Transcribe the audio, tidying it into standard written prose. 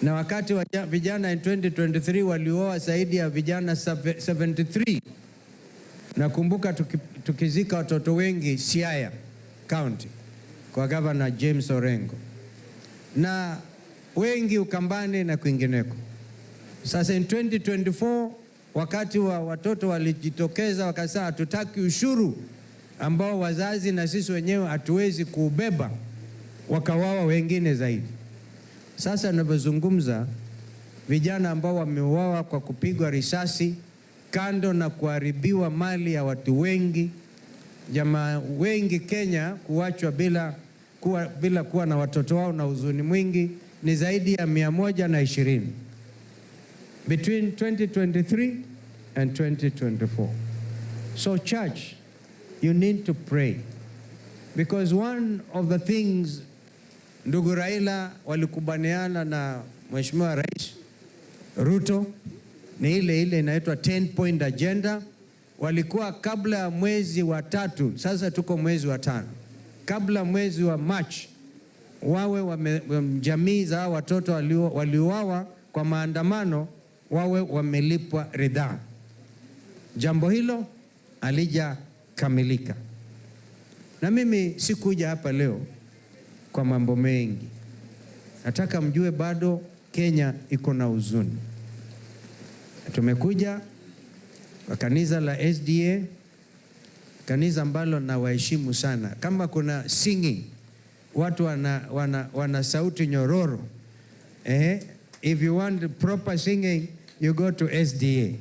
na wakati wa vijana in 2023 walioa zaidi ya vijana 73. Nakumbuka tukizika watoto wengi Siaya County kwa Governor James Orengo, na wengi Ukambani na kwingineko. Sasa in 2024 wakati wa watoto walijitokeza wakasema hatutaki ushuru ambao wazazi na sisi wenyewe hatuwezi kuubeba, wakawawa wengine zaidi. Sasa ninavyozungumza, vijana ambao wameuawa kwa kupigwa risasi, kando na kuharibiwa mali ya watu wengi, jamaa wengi Kenya kuachwa bila kuwa na watoto wao na huzuni mwingi, ni zaidi ya 120 between 2023 and 2024. So church, you need to pray, because one of the things ndugu Raila walikubaliana na Mheshimiwa Rais Ruto ni ile inaitwa 10-point agenda. Walikuwa kabla ya mwezi wa 3, sasa tuko mwezi wa 5, kabla mwezi wa March wawe jamii za watoto waliuawa kwa maandamano wawe wamelipwa ridhaa. Jambo hilo halijakamilika, na mimi sikuja hapa leo kwa mambo mengi. Nataka mjue bado Kenya iko na huzuni. Tumekuja kwa kanisa la SDA, kanisa ambalo na waheshimu sana. Kama kuna singing, watu wana sauti nyororo. If you want proper singing, you go to SDA.